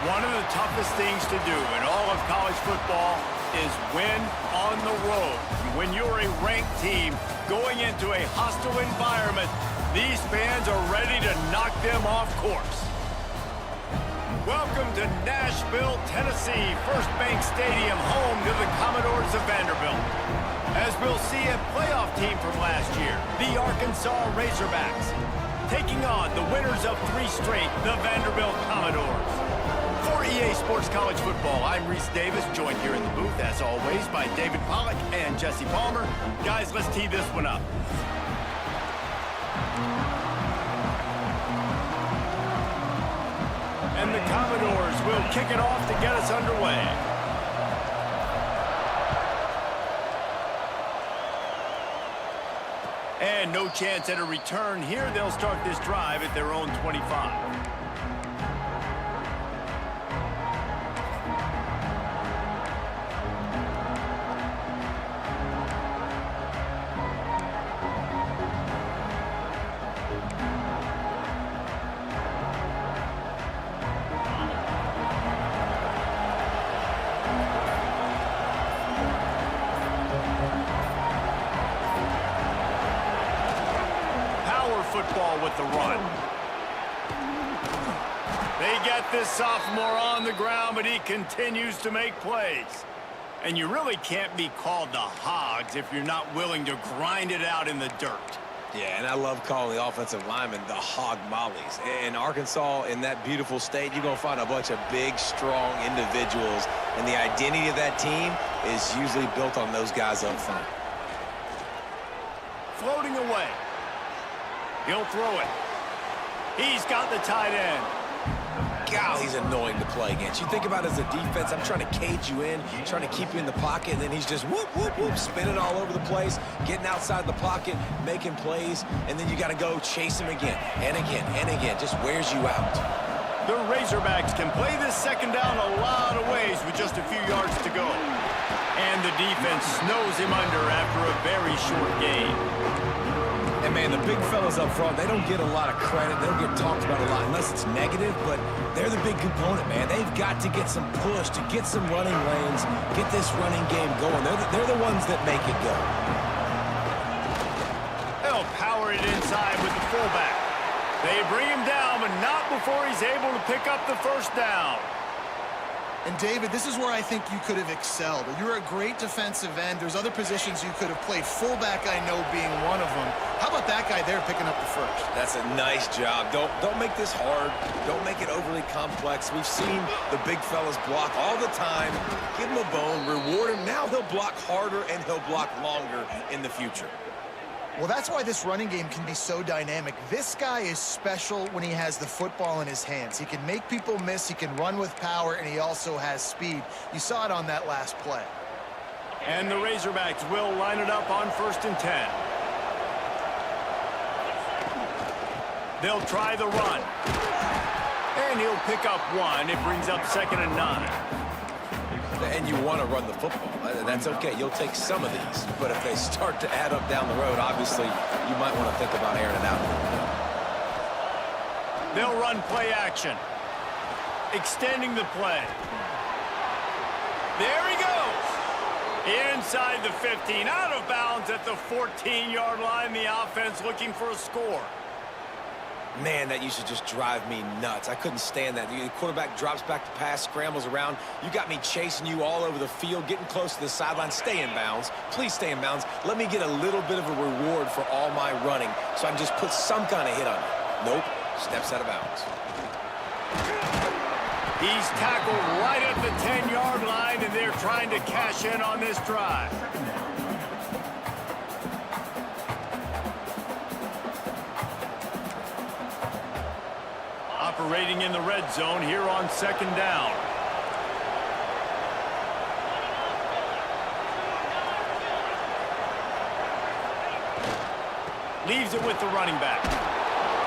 One of the toughest things to do in all of college football is win on the road. When you're a ranked team going into a hostile environment, these fans are ready to knock them off course. Welcome to Nashville, Tennessee, First Bank Stadium, home to the Commodores of Vanderbilt. As we'll see, a playoff team from last year, the Arkansas Razorbacks, taking on the winners of 3 straight, the Vanderbilt Commodores. For EA Sports College Football, I'm Reese Davis, joined here in the booth, as always, by David Pollack and Jesse Palmer. Guys, let's tee this one up. And the Commodores will kick it off to get us underway. And no chance at a return here. They'll start this drive at their own 25. Football with the run. They get this sophomore on the ground, but he continues to make plays. And you really can't be called the Hogs if you're not willing to grind it out in the dirt. Yeah, and I love calling the offensive linemen the hog mollies. In Arkansas, in that beautiful state, you're going to find a bunch of big, strong individuals, and the identity of that team is usually built on those guys up front. Floating away. He'll throw it. He's got the tight end. God, he's annoying to play against. You think about it as a defense, I'm trying to cage you in, trying to keep you in the pocket, and then he's just whoop, whoop, whoop, spinning all over the place, getting outside the pocket, making plays, and then you got to go chase him again, and again, and again. Just wears you out. The Razorbacks can play this second down a lot of ways with just a few yards to go. And the defense snows him under after a very short gain. And, man, the big fellas up front, they don't get a lot of credit. They don't get talked about a lot unless it's negative, but they're the big component, man. They've got to get some push, to get some running lanes, get this running game going. They're the ones that make it go. They'll power it inside with the fullback. They bring him down, but not before he's able to pick up the first down. And, David, this is where I think you could have excelled. You're a great defensive end. There's other positions you could have played. Fullback, I know, being one of them. How about that guy there picking up the first? That's a nice job. Don't make this hard. Don't make it overly complex. We've seen the big fellas block all the time. Give him a bone, reward him. Now he'll block harder and he'll block longer in the future. Well, that's why this running game can be so dynamic. This guy is special when he has the football in his hands. He can make people miss, he can run with power, and he also has speed. You saw it on that last play. And the Razorbacks will line it up on 1st and 10. They'll try the run. And he'll pick up 1. It brings up 2nd and 9. And you want to run the football. That's okay. You'll take some of these. But if they start to add up down the road, obviously, you might want to think about airing it out a little bit. They'll run play action. Extending the play. There he goes. Inside the 15. Out of bounds at the 14-yard line. The offense looking for a score. Man, that used to just drive me nuts. I couldn't stand that. The quarterback drops back to pass, scrambles around. You got me chasing you all over the field, getting close to the sideline. Stay in bounds. Please stay in bounds. Let me get a little bit of a reward for all my running so I can just put some kind of hit on you. Nope. Steps out of bounds. He's tackled right at the 10-yard line, and they're trying to cash in on this drive. operating in the red zone here on 2nd down. Leaves it with the running back.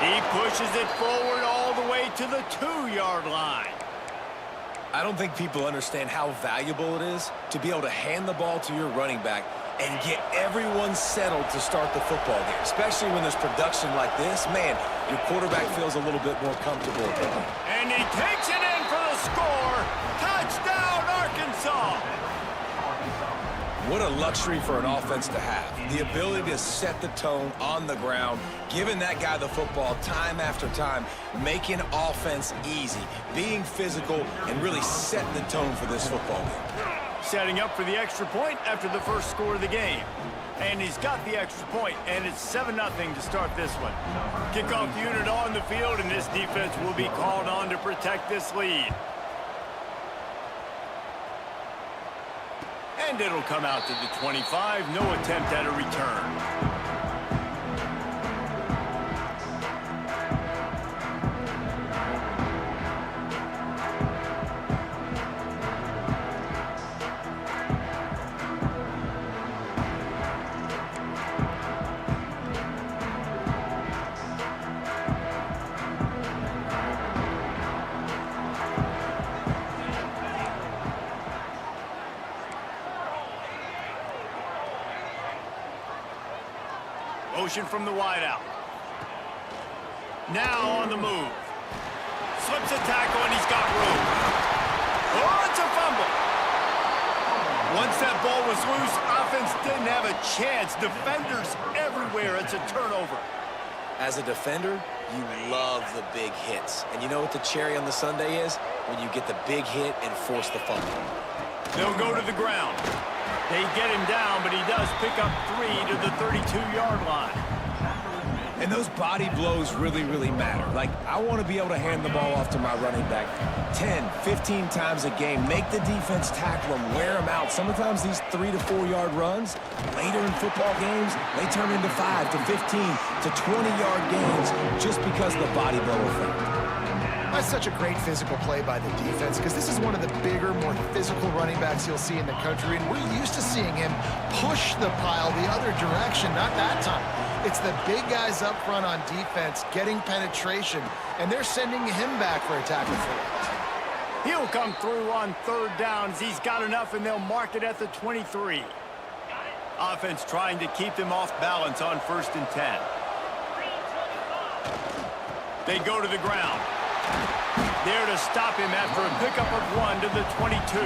He pushes it forward all the way to the 2-yard line. I don't think people understand how valuable it is to be able to hand the ball to your running back and get everyone settled to start the football game, especially when there's production like this. Man, your quarterback feels a little bit more comfortable. And he takes it in for the score. Touchdown, Arkansas! What a luxury for an offense to have. The ability to set the tone on the ground, giving that guy the football time after time, making offense easy, being physical, and really setting the tone for this football game. Setting up for the extra point after the first score of the game. And he's got the extra point, and it's 7-0 to start this one. Kickoff unit on the field, and this defense will be called on to protect this lead. And it'll come out to the 25. No attempt at a return. Motion from the wideout. Now on the move. Slips a tackle and he's got room. Oh, it's a fumble. Once that ball was loose, offense didn't have a chance. Defenders everywhere. It's a turnover. As a defender, you love the big hits. And you know what the cherry on the sundae is? When you get the big hit and force the fumble. They'll go to the ground. They get him down, but he does pick up 3 to the 32-yard line. And those body blows really, really matter. Like, I want to be able to hand the ball off to my running back 10, 15 times a game. Make the defense tackle them, wear them out. Sometimes these 3 to 4-yard runs, later in football games, they turn into 5 to 15 to 20-yard gains just because of the body blow effect. That's such a great physical play by the defense because this is one of the bigger, more physical running backs you'll see in the country, and we're used to seeing him push the pile the other direction, not that time. It's the big guys up front on defense getting penetration, and they're sending him back for a tackle for it. He'll come through on 3rd downs. He's got enough, and they'll mark it at the 23. Offense trying to keep them off balance on 1st and 10. They go to the ground. There to stop him after a pickup of 1 to the 22.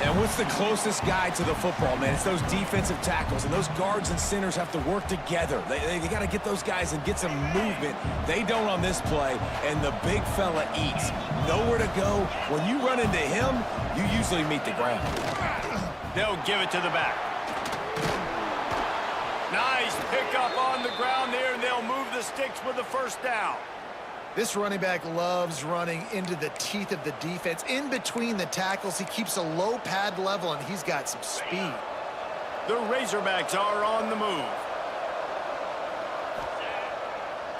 And what's the closest guy to the football, man? It's those defensive tackles, and those guards and centers have to work together. They got to get those guys and get some movement. They don't on this play, and the big fella eats. Nowhere to go. When you run into him, you usually meet the ground. They'll give it to the back. Nice pickup on the ground there, and they'll move the sticks with the 1st down. This running back loves running into the teeth of the defense. In between the tackles, he keeps a low pad level, and he's got some speed. The Razorbacks are on the move.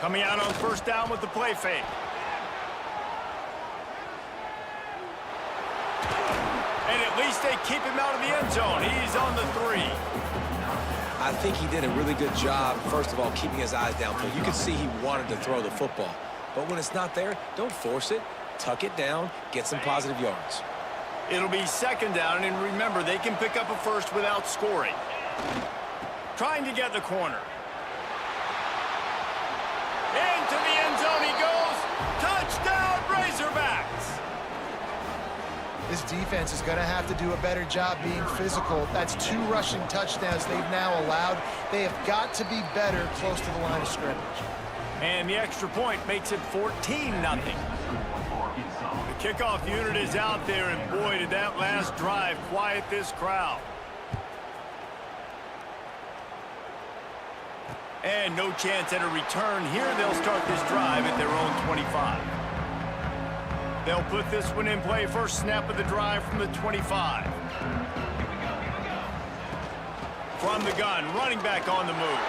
Coming out on 1st down with the play fake. And at least they keep him out of the end zone. He's on the 3. I think he did a really good job, first of all, keeping his eyes downfield. You could see he wanted to throw the football. But when it's not there, don't force it. Tuck it down, get some positive yards. It'll be 2nd down, and remember, they can pick up a 1st without scoring. Trying to get the corner. Into the end zone he goes. Touchdown, Razorbacks! This defense is going to have to do a better job being physical. That's 2 rushing touchdowns they've now allowed. They have got to be better close to the line of scrimmage. And the extra point makes it 14-0. The kickoff unit is out there, and boy, did that last drive quiet this crowd. And no chance at a return here. They'll start this drive at their own 25. They'll put this one in play. First snap of the drive from the 25. From the gun, running back on the move.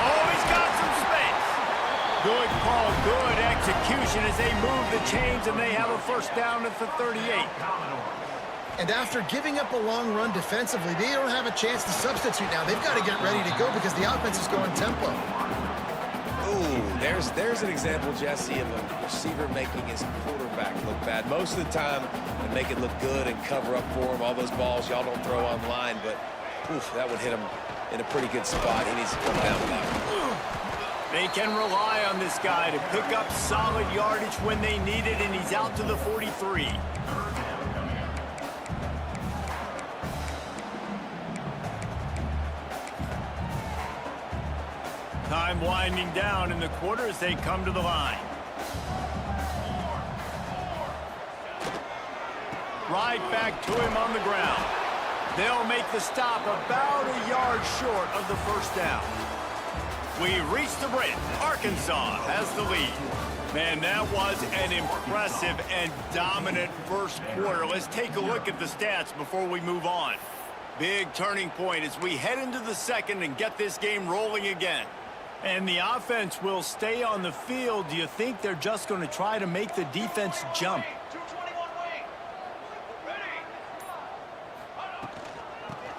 Oh, he's got some space. Good call, good execution as they move the chains, and they have a first down at the 38. And after giving up a long run defensively, they don't have a chance to substitute now. They've got to get ready to go because the offense is going tempo. Ooh, there's an example, Jesse, of a receiver making his quarterback look bad. Most of the time, they make it look good and cover up for him. All those balls y'all don't throw online, but oof, that would hit him in a pretty good spot. He needs to come down with that one. They can rely on this guy to pick up solid yardage when they need it, and he's out to the 43. Time winding down in the quarter as they come to the line. Right back to him on the ground. They'll make the stop about a yard short of the first down. We reach the break. Arkansas has the lead. Man, that was an impressive and dominant first quarter. Let's take a look at the stats before we move on. Big turning point as we head into the second and get this game rolling again. And the offense will stay on the field. Do you think they're just going to try to make the defense jump?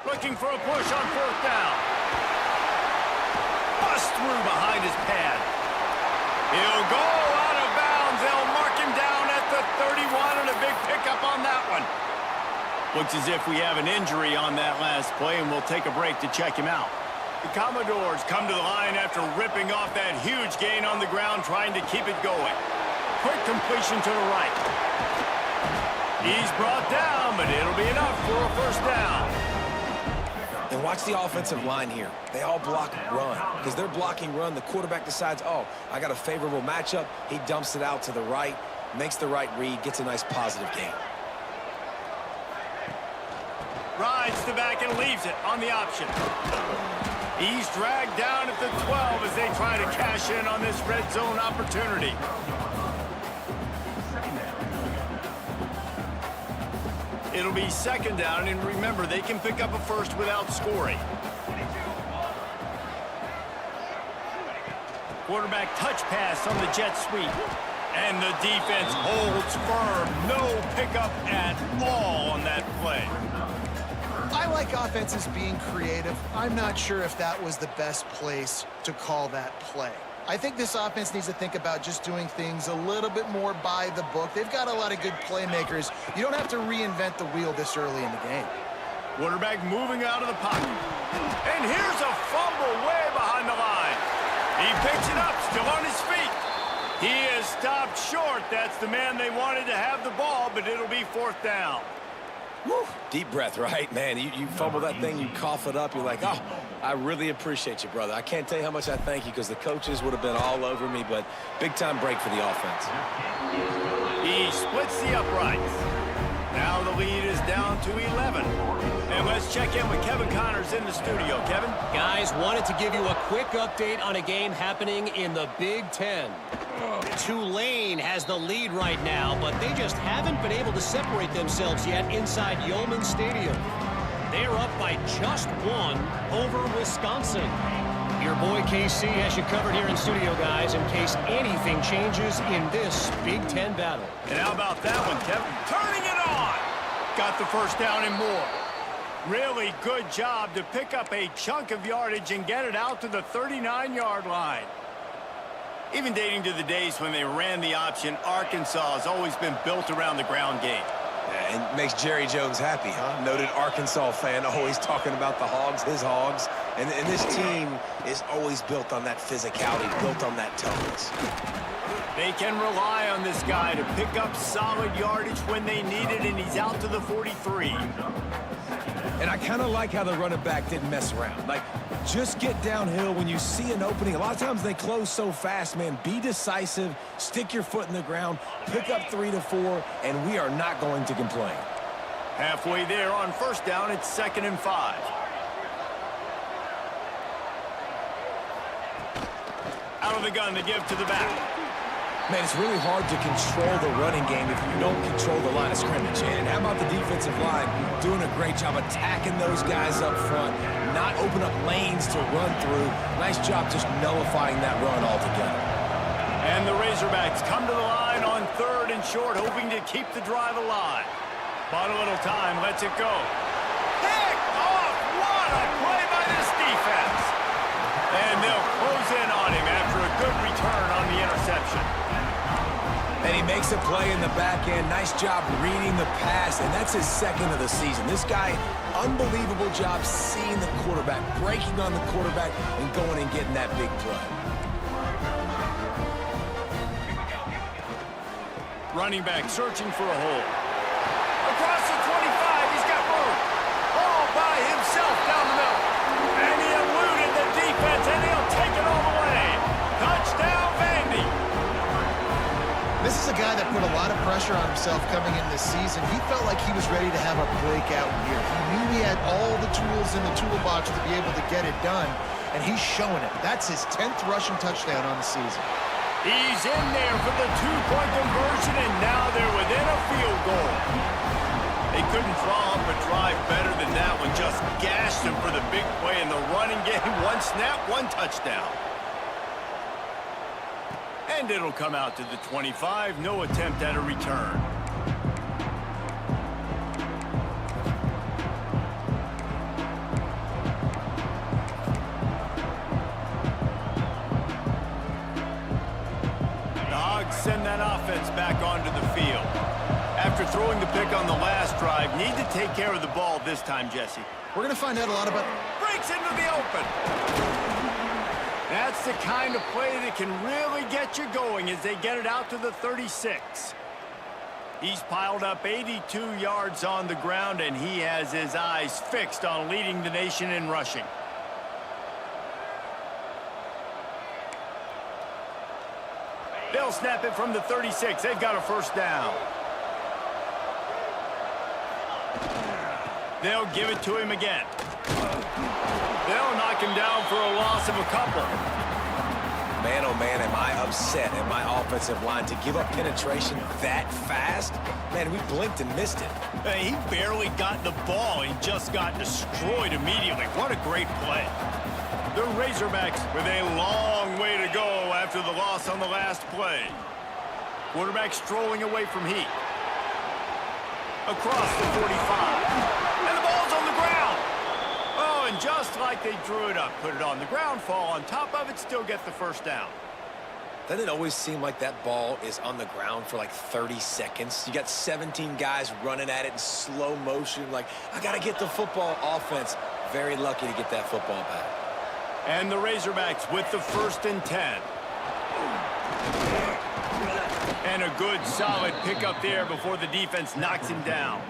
Looking for a push on fourth down. Bust through behind his pad. He'll go out of bounds. They'll mark him down at the 31, and a big pickup on that one. Looks as if we have an injury on that last play, and we'll take a break to check him out. The Commodores come to the line after ripping off that huge gain on the ground, trying to keep it going. Quick completion to the right. He's brought down, but it'll be enough for a first down. And watch the offensive line here. They all block run. Because they're blocking run, the quarterback decides, oh, I got a favorable matchup. He dumps it out to the right, makes the right read, gets a nice positive gain. Rides the back and leaves it on the option. He's dragged down at the 12 as they try to cash in on this red zone opportunity. It'll be second down, and remember, they can pick up a first without scoring. Quarterback touch pass on the jet sweep. And the defense holds firm. No pickup at all on that play. I like offenses being creative. I'm not sure if that was the best place to call that play. I think this offense needs to think about just doing things a little bit more by the book. They've got a lot of good playmakers. You don't have to reinvent the wheel this early in the game. Quarterback moving out of the pocket. And here's a fumble way behind the line. He picks it up, still on his feet. He is stopped short. That's the man they wanted to have the ball, but it'll be fourth down. Woo. Deep breath, right? Man, you fumble that thing, you cough it up, you're like, oh, I really appreciate you, brother. I can't tell you how much I thank you because the coaches would have been all over me, but big-time break for the offense. He splits the uprights. Now the lead is down to 11. And let's check in with Kevin Connors in the studio. Kevin? Guys, wanted to give you a quick update on a game happening in the Big Ten. Tulane has the lead right now, but they just haven't been able to separate themselves yet inside Yulman Stadium. They're up by just one over Wisconsin. Your boy KC has you covered here in studio, guys, in case anything changes in this Big Ten battle. And how about that one, Kevin? Turning it on! Got the first down and more. Really good job to pick up a chunk of yardage and get it out to the 39-yard line. Even dating to the days when they ran the option, Arkansas has always been built around the ground game. Yeah, and makes Jerry Jones happy, huh? Noted Arkansas fan, always talking about the Hogs, his Hogs. And this team is always built on that physicality, built on that toughness. They can rely on this guy to pick up solid yardage when they need it, and he's out to the 43. And I kind of like how the running back didn't mess around. Like, just get downhill when you see an opening. A lot of times they close so fast, man. Be decisive, stick your foot in the ground, pick up 3 to 4, and we are not going to complain. Halfway there on first down, it's 2nd and 5. Out of the gun to give to the back. Man, it's really hard to control the running game if you don't control the line of scrimmage. And how about the defensive line doing a great job attacking those guys up front, not open up lanes to run through. Nice job just nullifying that run altogether. And the Razorbacks come to the line on 3rd and short, hoping to keep the drive alive. Bought a little time, lets it go. Picked off! What a play by this defense! And they'll close in on him after a good return on the interception. And he makes a play in the back end. Nice job reading the pass, and that's his 2nd of the season. This guy, unbelievable job seeing the quarterback, breaking on the quarterback, and going and getting that big play. Running back searching for a hole. Across the 25, he's got room. All by himself down the middle. And he eluded the defense, and he'll take it all the way. Touchdown, Vandy. This is a guy that put a lot of pressure on himself coming in this season. He felt like he was ready to have a breakout year. He knew he had all the tools in the toolbox to be able to get it done, and he's showing it. That's his 10th rushing touchdown on the season. He's in there for the 2-point conversion, and now they're within a field goal. They couldn't draw up a drive better than that one. Just gashed him for the big play in the running game. 1 snap, 1 touchdown. And it'll come out to the 25. No attempt at a return. Send that offense back onto the field. After throwing the pick on the last drive, need to take care of the ball this time, Jesse. We're going to find out a lot about... Breaks into the open. That's the kind of play that can really get you going as they get it out to the 36. He's piled up 82 yards on the ground, and he has his eyes fixed on leading the nation in rushing. They'll snap it from the 36. They've got a 1st down. They'll give it to him again. They'll knock him down for a loss of a couple. Man, oh man, am I upset at my offensive line to give up penetration that fast? Man, we blinked and missed it. Hey, he barely got the ball. He just got destroyed immediately. What a great play. The Razorbacks with a long way to go after the loss on the last play. Quarterback strolling away from heat. Across the 45. And the ball's on the ground. Oh, and just like they drew it up, put it on the ground, fall on top of it, still get the 1st down. Doesn't it always seem like that ball is on the ground for like 30 seconds? You got 17 guys running at it in slow motion. Like, I got to get the football. Offense, very lucky to get that football back. And the Razorbacks with the 1st and 10. And a good, solid pickup there before the defense knocks him down.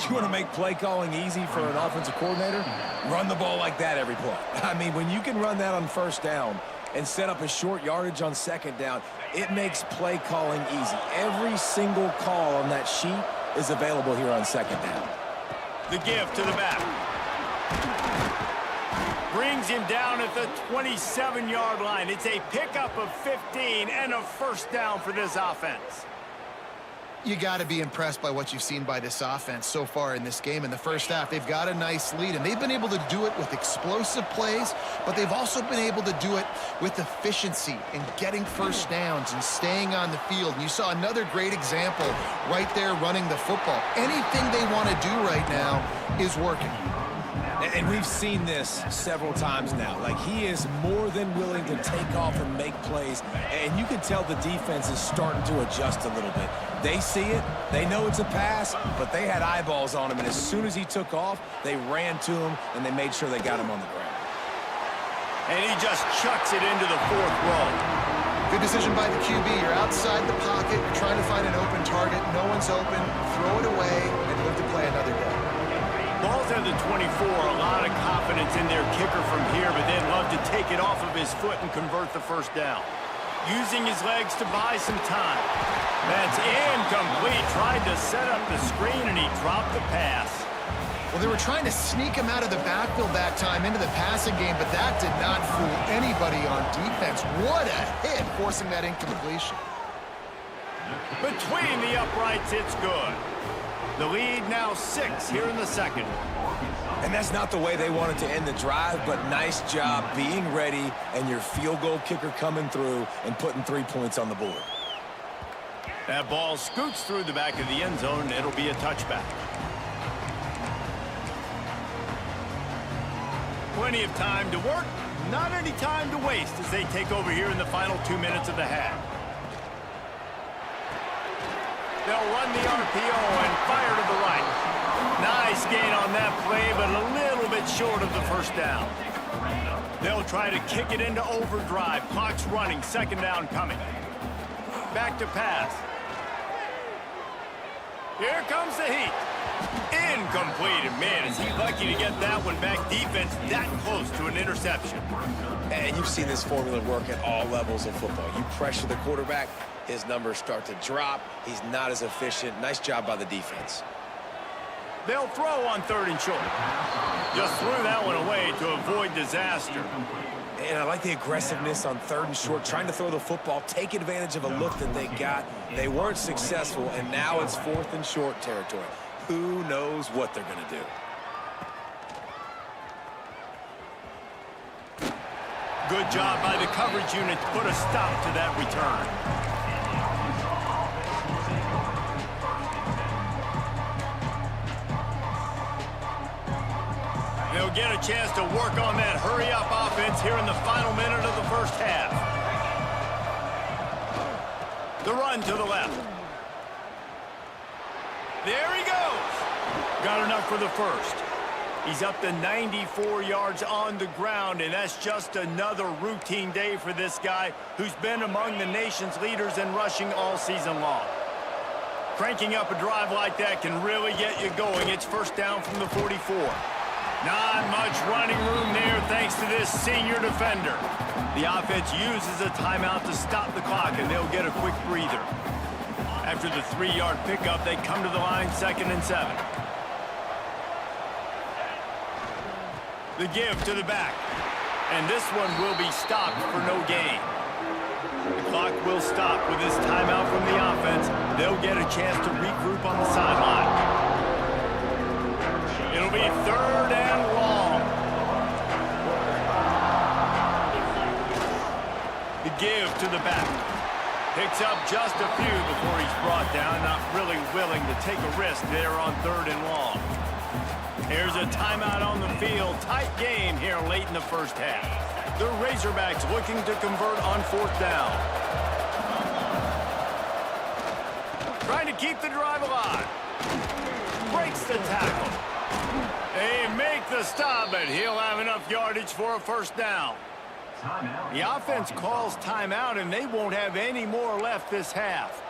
You want to make play calling easy for an offensive coordinator? Run the ball like that every play. I mean, when you can run that on 1st down and set up a short yardage on 2nd down, it makes play calling easy. Every single call on that sheet is available here on 2nd down. The give to the back. Brings him down at the 27-yard line. It's a pickup of 15 and a 1st down for this offense. You got to be impressed by what you've seen by this offense so far in this game. In the 1st half, they've got a nice lead, and they've been able to do it with explosive plays, but they've also been able to do it with efficiency and getting 1st downs and staying on the field. And you saw another great example right there running the football. Anything they want to do right now is working. And we've seen this several times now. Like, he is more than willing to take off and make plays. And you can tell the defense is starting to adjust a little bit. They see it. They know it's a pass, but they had eyeballs on him. And as soon as he took off, they ran to him, and they made sure they got him on the ground. And he just chucks it into the 4th row. Good decision by the QB. You're outside the pocket. You're trying to find an open target. No one's open. Throw it away and live to play another day. Ball's at the 24. A lot of confidence in their kicker from here, but they'd love to take it off of his foot and convert the 1st down. Using his legs to buy some time. That's incomplete. Tried to set up the screen, and he dropped the pass. Well, they were trying to sneak him out of the backfield that time into the passing game, but that did not fool anybody on defense. What a hit, forcing that incompletion. Between the uprights, it's good. The lead now 6 here in the second. And that's not the way they wanted to end the drive, but nice job being ready and your field goal kicker coming through and putting 3 points on the board. That ball scoots through the back of the end zone, and it'll be a touchback. Plenty of time to work, not any time to waste as they take over here in the final 2 minutes of the half. They'll run the RPO and fire to the right. Nice gain on that play, but a little bit short of the first down. They'll try to kick it into overdrive. Clock's running, second down coming. Back to pass. Here comes the heat. Incomplete. And man, is he lucky to get that one back. Defense that close to an interception. And you've seen this formula work at all levels of football. You pressure the quarterback, his numbers start to drop. He's not as efficient. Nice job by the defense. They'll throw on 3rd and short. Just threw that one away to avoid disaster. And I like the aggressiveness on 3rd and short, trying to throw the football, take advantage of a look that they got. They weren't successful, and now it's 4th and short territory. Who knows what they're going to do? Good job by the coverage unit to put a stop to that return. They'll get a chance to work on that hurry-up offense here in the final minute of the first half. The run to the left. There he goes. Got enough for the first. He's up to 94 yards on the ground, and that's just another routine day for this guy who's been among the nation's leaders in rushing all season long. Cranking up a drive like that can really get you going. It's first down from the 44. Not much running room there thanks to this senior defender. The offense uses a timeout to stop the clock, and they'll get a quick breather. After the 3-yard pickup, they come to the line 2nd and 7. The give to the back. And this one will be stopped for no gain. The clock will stop with this timeout from the offense. They'll get a chance to regroup on the sideline. It'll be 3rd and long. The give to the back. Picks up just a few before he's brought down. Not really willing to take a risk there on 3rd and long. Here's a timeout on the field. Tight game here late in the first half. The Razorbacks looking to convert on 4th down. Trying to keep the drive alive. Breaks the tackle. They make the stop, but he'll have enough yardage for a first down. The offense calls timeout, and they won't have any more left this half.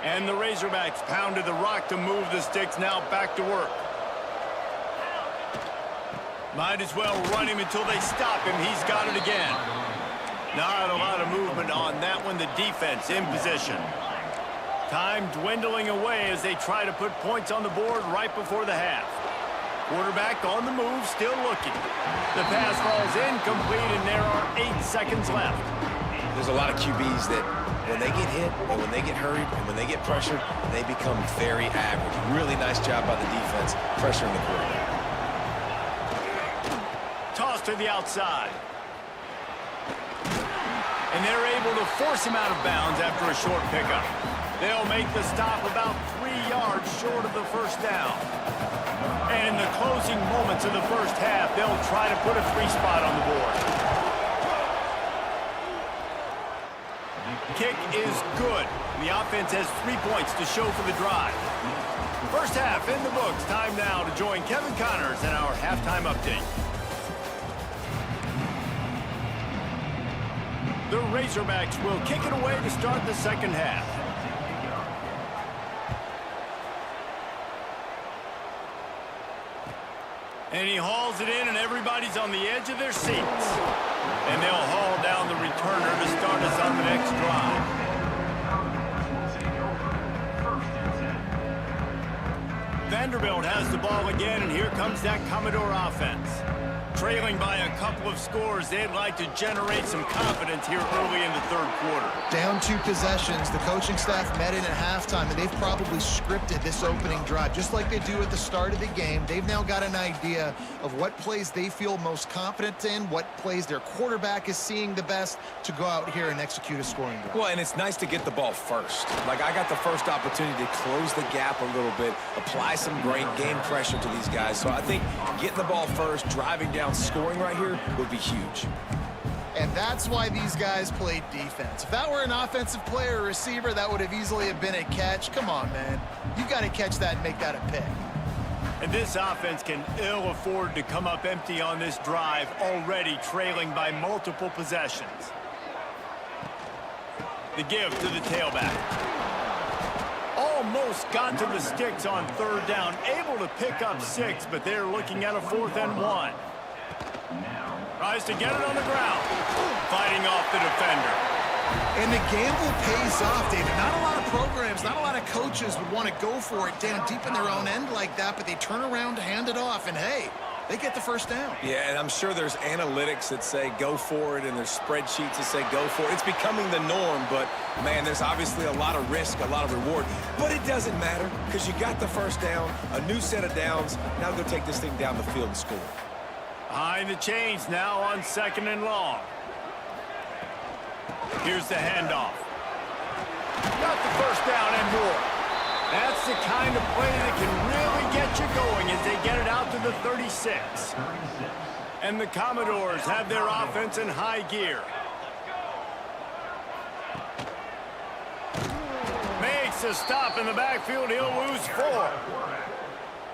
And the Razorbacks pounded the rock to move the sticks. Now back to work. Might as well run him until they stop him. He's got it again. Not a lot of movement on that one. The defense in position. Time dwindling away as they try to put points on the board right before the half. Quarterback on the move, still looking. The pass falls incomplete, and there are 8 seconds left. There's a lot of QBs that when they get hit and when they get hurried and when they get pressured, they become very average. Really nice job by the defense pressuring the quarterback. Toss to the outside. And they're able to force him out of bounds after a short pickup. They'll make the stop about 3 yards short of the first down. And in the closing moments of the first half, they'll try to put a 3 spot on the board. Kick is good. The offense has 3 points to show for the drive. First half in the books. Time now to join Kevin Connors in our halftime update. The Razorbacks will kick it away to start the second half. And he hauls it in, and everybody's on the edge of their seats. And they'll haul down the returner to start us on the next drive. Vanderbilt has the ball again, and here comes that Commodore offense. Trailing by a couple of scores, they'd like to generate some confidence here early in the third quarter. Down 2 possessions. The coaching staff met in at halftime, and they've probably scripted this opening drive. Just like they do at the start of the game, they've now got an idea of what plays they feel most confident in, what plays their quarterback is seeing the best to go out here and execute a scoring drive. Well, and it's nice to get the ball first. Like, I got the first opportunity to close the gap a little bit, apply some great game pressure to these guys. So I think getting the ball first, driving down, scoring right here would be huge. And that's why these guys played defense. If that were an offensive player or receiver, that would have easily have been a catch. Come on, man. You got to catch that and make that a pick. And this offense can ill afford to come up empty on this drive, already trailing by multiple possessions. The give to the tailback. Almost got to the sticks on third down, able to pick up 6, but they're looking at a 4th and 1. Tries to get it on the ground, fighting off the defender. And the gamble pays off, David. Not a lot of programs, not a lot of coaches would want to go for it down deep in their own end like that, but they turn around to hand it off, and hey, they get the first down. Yeah, and I'm sure there's analytics that say go for it, and there's spreadsheets that say go for it. It's becoming the norm, but, man, there's obviously a lot of risk, a lot of reward. But it doesn't matter because you got the first down, a new set of downs. Now go take this thing down the field and score. Behind the chains now on 2nd and long. Here's the handoff. Got the first down and more. That's the kind of play that can really get you going as they get it out to the 36. And the Commodores have their offense in high gear. Makes a stop in the backfield. He'll lose 4.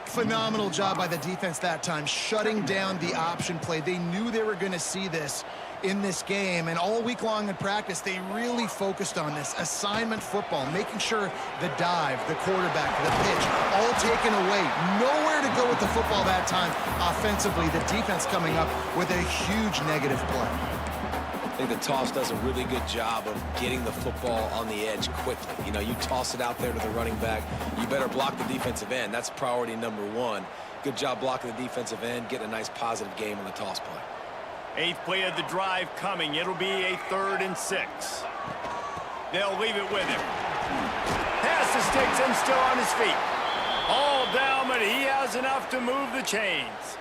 Phenomenal job by the defense that time, shutting down the option play. They knew they were going to see this in this game, and all week long in practice, they really focused on this assignment football, making sure the dive, the quarterback, the pitch, all taken away. Nowhere to go with the football that time. Offensively, the defense coming up with a huge negative play. I think the toss does a really good job of getting the football on the edge quickly. You know, you toss it out there to the running back, you better block the defensive end. That's priority number 1. Good job blocking the defensive end, getting a nice positive game on the toss play. 8th play of the drive coming. It'll be a 3rd and 6. They'll leave it with him. Pass the sticks and still on his feet. All down, but he has enough to move the chains.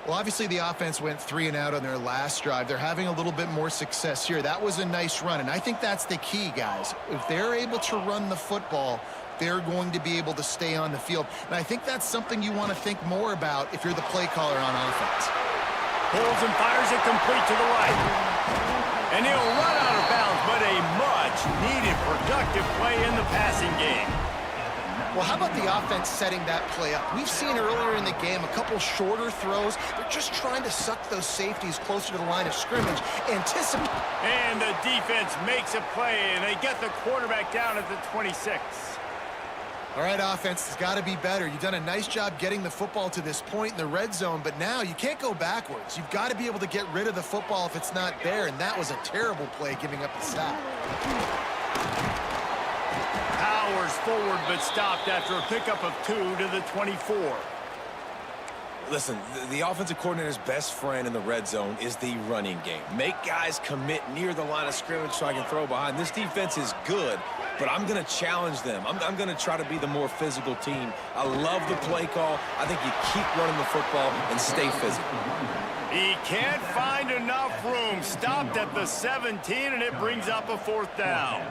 Well, obviously the offense went 3 and out on their last drive. They're having a little bit more success here. That was a nice run, and I think that's the key, guys. If they're able to run the football, they're going to be able to stay on the field. And I think that's something you want to think more about if you're the play caller on offense. Pulls and fires it complete to the right. And he'll run out of bounds, but a much-needed productive play in the passing game. Well, how about the offense setting that play up? We've seen earlier in the game a couple shorter throws. They're just trying to suck those safeties closer to the line of scrimmage. Anticipate. And the defense makes a play, and they get the quarterback down at the 26. All right, offense, it's got to be better. You've done a nice job getting the football to this point in the red zone, but now you can't go backwards. You've got to be able to get rid of the football if it's not there, and that was a terrible play, giving up the sack. Powers forward, but stopped after a pickup of 2 to the 24. Listen, the offensive coordinator's best friend in the red zone is the running game. Make guys commit near the line of scrimmage so I can throw behind. This defense is good, but I'm going to challenge them. I'm going to try to be the more physical team. I love the play call. I think you keep running the football and stay physical. He can't find enough room. Stopped at the 17, and it brings up a 4th down.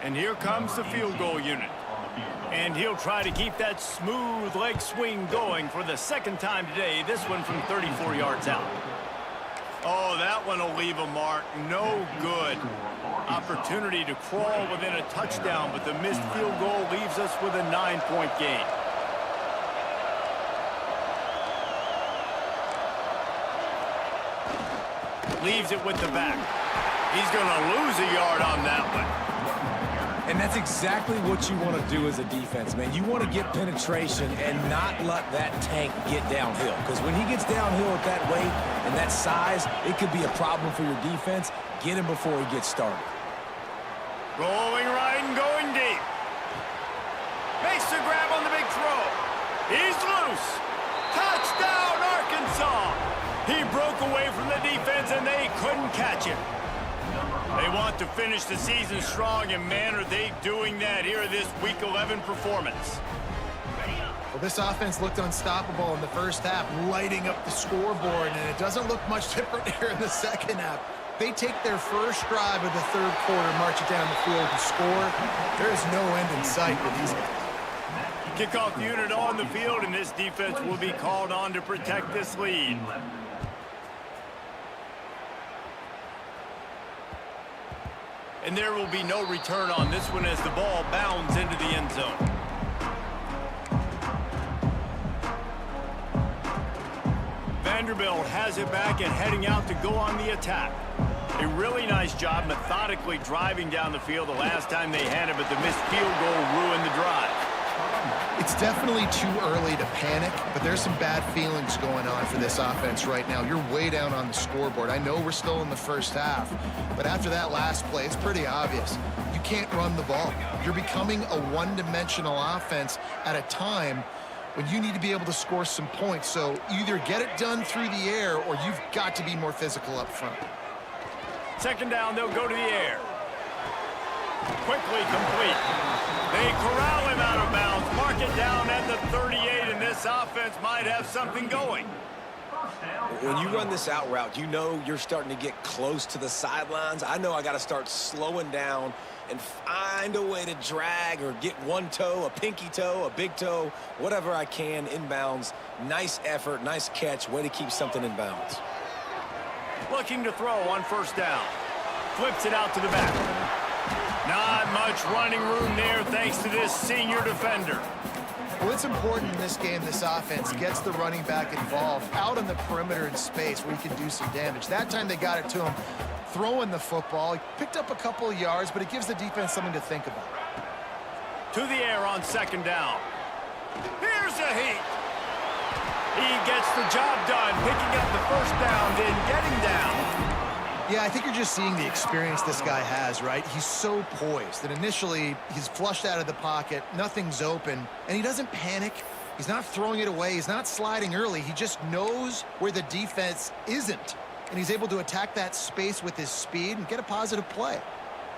And here comes the field goal unit. And he'll try to keep that smooth leg swing going for the 2nd time today, this one from 34 yards out. Oh, that one will leave a mark. No good. Opportunity to crawl within a touchdown, but the missed field goal leaves us with a 9-point game. Leaves it with the back. He's going to lose a yard on that one. And that's exactly what you want to do as a defense, man. You want to get penetration and not let that tank get downhill. Because when he gets downhill at that weight and that size, it could be a problem for your defense. Get him before he gets started. Rolling right and going deep. Makes the grab on the big throw. He's loose. Touchdown, Arkansas! saw. He broke away from the defense, and they couldn't catch him. They want to finish the season strong, and man, are they doing that here in this Week 11 performance. Well, this offense looked unstoppable in the first half, lighting up the scoreboard, and it doesn't look much different here in the second half. They take their first drive of the third quarter, march it down the field and score. There is no end in sight for these guys. Kickoff unit on the field, and this defense will be called on to protect this lead. And there will be no return on this one as the ball bounds into the end zone. Vanderbilt has it back and heading out to go on the attack. A really nice job methodically driving down the field the last time they had it, but the missed field goal ruined the drive. It's definitely too early to panic, but there's some bad feelings going on for this offense right now. You're way down on the scoreboard. I know we're still in the first half, but after that last play, it's pretty obvious. You can't run the ball. You're becoming a one-dimensional offense at a time when you need to be able to score some points. So either get it done through the air or you've got to be more physical up front. Second down, they'll go to the air. Quickly complete. They corral him out of bounds, mark it down at the 38, and this offense might have something going. When you run this out route, you know you're starting to get close to the sidelines. I know I got to start slowing down and find a way to drag or get one toe, a pinky toe, a big toe, whatever I can inbounds. Nice effort, nice catch, way to keep something in bounds. Looking to throw on first down. Flips it out to the back. Not much running room there thanks to this senior defender. Well, it's important in this game this offense gets the running back involved out on the perimeter in space where he can do some damage. That time they got it to him throwing the football. He picked up a couple of yards, but it gives the defense something to think about. To the air on second down. Here's a heat. He gets the job done, picking up the first down, then getting down. Yeah, I think you're just seeing the experience this guy has, right? He's so poised that initially he's flushed out of the pocket, nothing's open, and he doesn't panic. He's not throwing it away. He's not sliding early. He just knows where the defense isn't, and he's able to attack that space with his speed and get a positive play.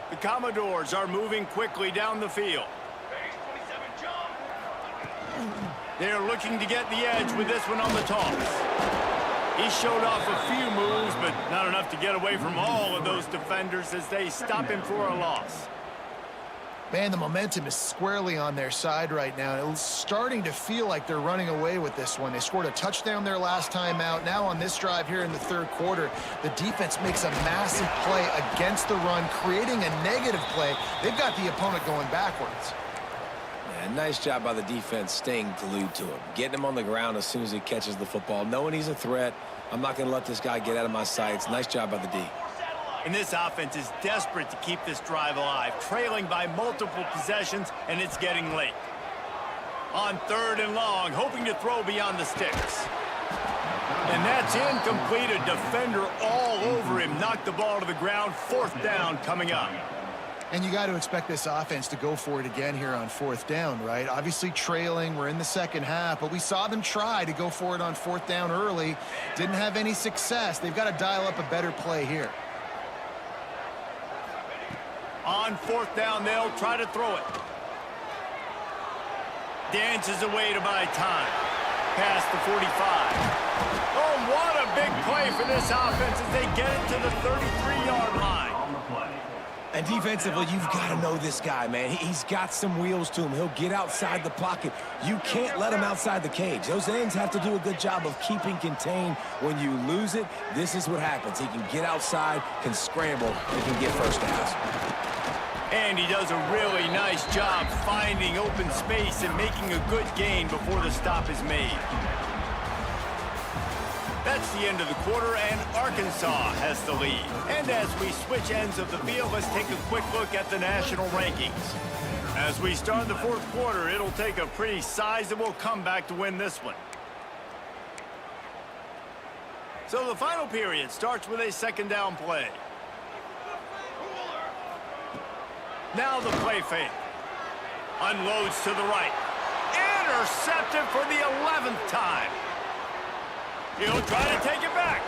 The Commodores are moving quickly down the field. They're looking to get the edge with this one on the toss. He showed off a few moves, but not enough to get away from all of those defenders as they stop him for a loss. Man, the momentum is squarely on their side right now. It's starting to feel like they're running away with this one. They scored a touchdown their last time out. Now on this drive here in the third quarter, the defense makes a massive play against the run, creating a negative play. They've got the opponent going backwards. Yeah, nice job by the defense staying glued to him, getting him on the ground as soon as he catches the football, knowing he's a threat. I'm not going to let this guy get out of my sights. Nice job by the D. And this offense is desperate to keep this drive alive, trailing by multiple possessions, and it's getting late. On third and long, hoping to throw beyond the sticks. And that's incomplete. A defender all over him. Knocked the ball to the ground. Fourth down coming up. And you got to expect this offense to go for it again here on fourth down, right? Obviously trailing, we're in the second half, but we saw them try to go for it on fourth down early. Didn't have any success. They've got to dial up a better play here. On fourth down, they'll try to throw it. Dances away to buy time. Past the 45. Oh, what a big play for this offense as they get it to the 33-yard line. And defensively, you've got to know this guy, man. He's got some wheels to him. He'll get outside the pocket. You can't let him outside the cage. Those ends have to do a good job of keeping contained. When you lose it, this is what happens. He can get outside, can scramble, and can get first downs. And he does a really nice job finding open space and making a good gain before the stop is made. That's the end of the quarter, and Arkansas has the lead. And as we switch ends of the field, let's take a quick look at the national rankings. As we start the fourth quarter, it'll take a pretty sizable comeback to win this one. So the final period starts with a second down play. Now the play fake. Unloads to the right. Intercepted for the 11th time. He'll try to take it back.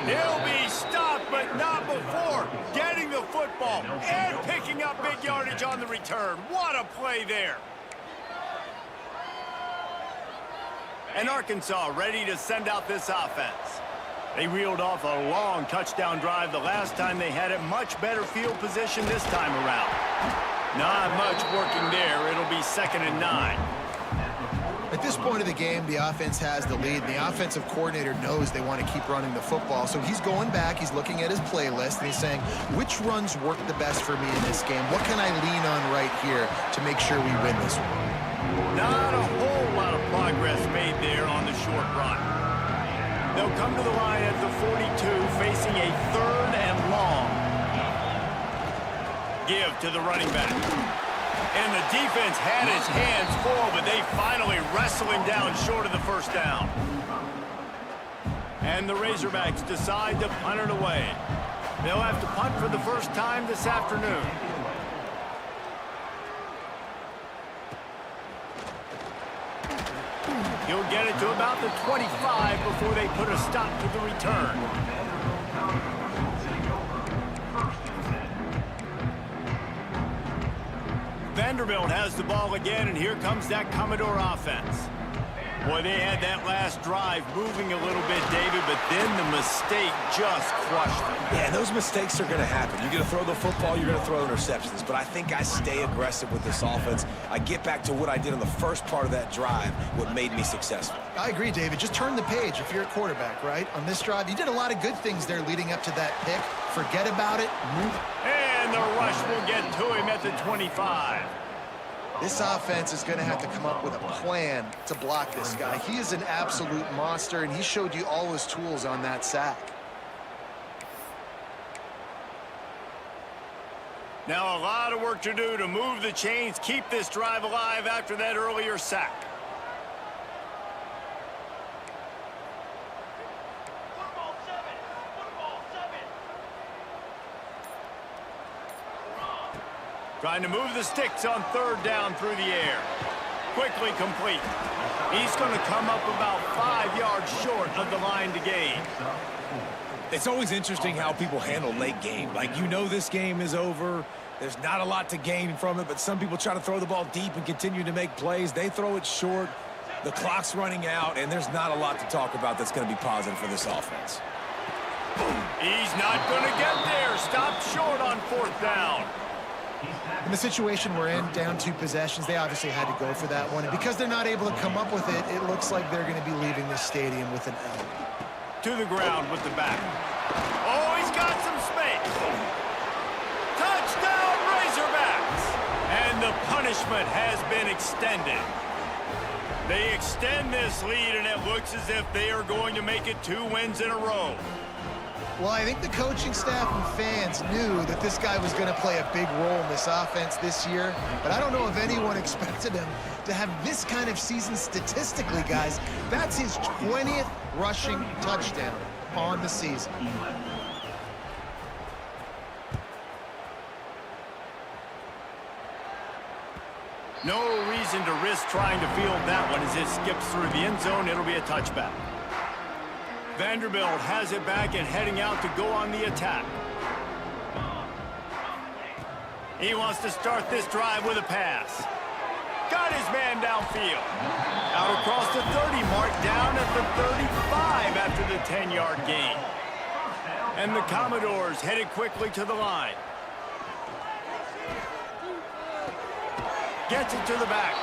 He'll be stopped, but not before getting the football and picking up big yardage on the return. What a play there. And Arkansas ready to send out this offense. They reeled off a long touchdown drive the last time they had it. Much better field position this time around. Not much working there. It'll be 2nd and 9. At this point of the game, the offense has the lead, and the offensive coordinator knows they want to keep running the football. So he's going back, he's looking at his playlist, and he's saying, which runs work the best for me in this game? What can I lean on right here to make sure we win this one? Not a whole lot of progress made there on the short run. They'll come to the line at the 42, facing a 3rd and long. Give to the running back. And the defense had his hands full, but they finally wrestle him down short of the first down. And the Razorbacks decide to punt it away. They'll have to punt for the first time this afternoon. He'll get it to about the 25 before they put a stop to the return. Vanderbilt has the ball again, and here comes that Commodore offense. Boy, they had that last drive moving a little bit, David, but then the mistake just crushed them. Yeah, those mistakes are going to happen. You're going to throw the football, you're going to throw interceptions. But I think I stay aggressive with this offense. I get back to what I did in the first part of that drive, what made me successful. I agree, David. Just turn the page if you're a quarterback, right? On this drive, you did a lot of good things there leading up to that pick. Forget about it. Move. And the rush will get to him at the 25. This offense is going to have to come up with a plan to block this guy. He is an absolute monster, and he showed you all his tools on that sack. Now a lot of work to do to move the chains, keep this drive alive after that earlier sack. Trying to move the sticks on 3rd down through the air. Quickly complete. He's going to come up about 5 yards short of the line to gain. It's always interesting how people handle late game. Like, you know this game is over. There's not a lot to gain from it, but some people try to throw the ball deep and continue to make plays. They throw it short. The clock's running out, and there's not a lot to talk about that's going to be positive for this offense. He's not going to get there. Stopped short on 4th down. In the situation we're in, down 2 possessions, they obviously had to go for that one. And because they're not able to come up with it, it looks like they're going to be leaving this stadium with an L. To the ground with the back. Oh, he's got some space. Touchdown, Razorbacks! And the punishment has been extended. They extend this lead, and it looks as if they are going to make it 2 wins in a row. Well, I think the coaching staff and fans knew that this guy was going to play a big role in this offense this year, but I don't know if anyone expected him to have this kind of season statistically, guys. That's his 20th rushing touchdown on the season. No reason to risk trying to field that one as it skips through the end zone. It'll be a touchback. Vanderbilt has it back and heading out to go on the attack. He wants to start this drive with a pass. Got his man downfield. Out across the 30 mark, down at the 35 after the 10-yard gain. And the Commodores headed quickly to the line. Gets it to the back.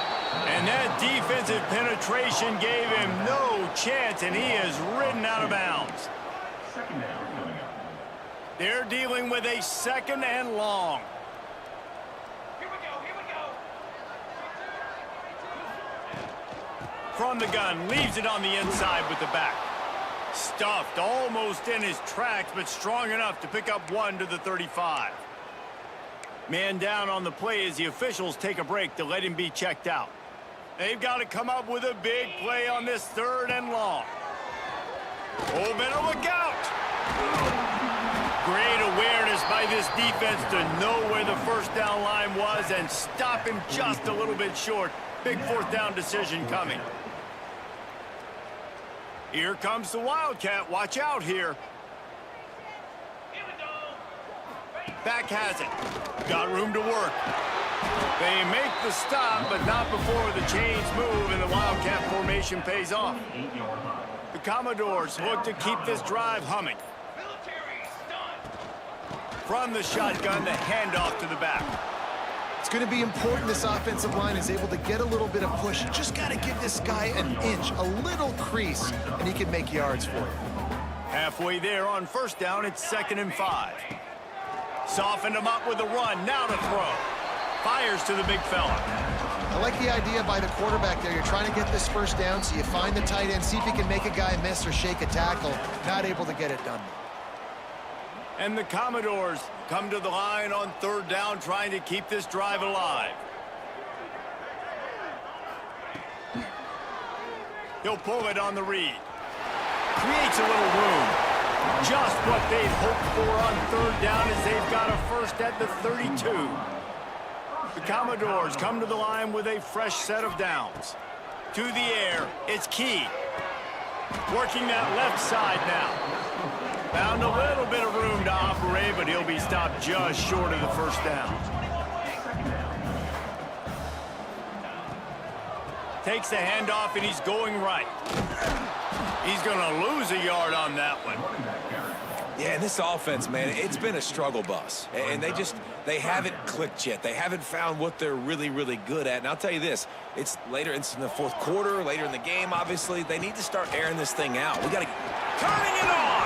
And that defensive penetration gave him no chance, and he is ridden out of bounds. They're dealing with a 2nd and long. Here we go. From the gun, leaves it on the inside with the back. Stuffed almost in his tracks, but strong enough to pick up 1 to the 35. Man down on the play as the officials take a break to let him be checked out. They've got to come up with a big play on this 3rd and long. Oh, better look out! Great awareness by this defense to know where the first down line was and stop him just a little bit short. Big 4th down decision coming. Here comes the Wildcat. Watch out here. Here we go. Back has it. Got room to work. They make the stop, but not before the chains move and the Wildcat formation pays off. The Commodores look to keep this drive humming. Military stunt. From the shotgun, the handoff to the back. It's going to be important this offensive line is able to get a little bit of push. Just got to give this guy an inch, a little crease, and he can make yards for you. Halfway there on first down, it's 2nd and 5. Softened him up with a run, now to throw. Fires to the big fella. I like the idea by the quarterback there. You're trying to get this first down, so you find the tight end, see if he can make a guy miss or shake a tackle. Not able to get it done. And the Commodores come to the line on 3rd down, trying to keep this drive alive. He'll pull it on the read. Creates a little room. Just what they'd hoped for on 3rd down as they've got a first at the 32. The Commodores come to the line with a fresh set of downs. To the air, it's Key. Working that left side now. Found a little bit of room to operate, but he'll be stopped just short of the first down. Takes the handoff, and he's going right. He's going to lose a yard on that one. Yeah, and this offense, man, it's been a struggle bus. And they haven't clicked yet. They haven't found what they're really, really good at. And I'll tell you this, it's later, it's in the 4th quarter, later in the game, obviously. They need to start airing this thing out. We got to... Turning it on!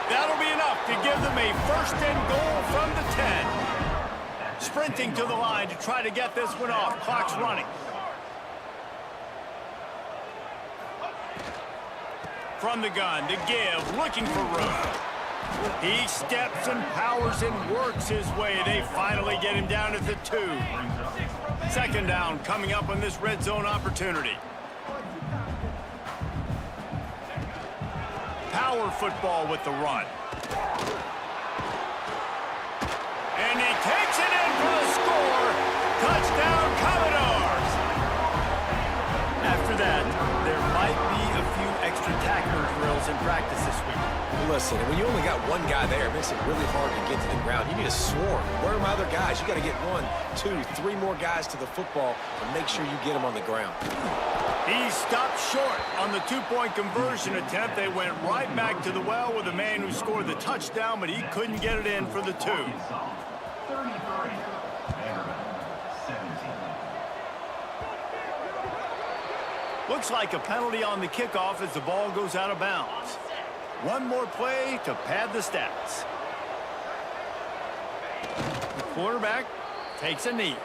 That'll be enough to give them a 1st and goal from the 10. Sprinting to the line to try to get this one off. Clock's running. From the gun to give, looking for room. He steps and powers and works his way. They finally get him down at the 2. 2nd down coming up on this red zone opportunity. Power football with the run. And he takes it in for the score. Touchdown, Commodores. After that, there might be a few extra tackler drills in practice this week. Listen, when you only got one guy there, it makes it really hard to get to the ground. You need a swarm. Where are my other guys? You got to get 1, 2, 3 more guys to the football and make sure you get them on the ground. He stopped short on the 2-point conversion attempt. They went right back to the well with the man who scored the touchdown, but he couldn't get it in for the 2. Looks like a penalty on the kickoff as the ball goes out of bounds. One more play to pad the stats. The quarterback takes a knee.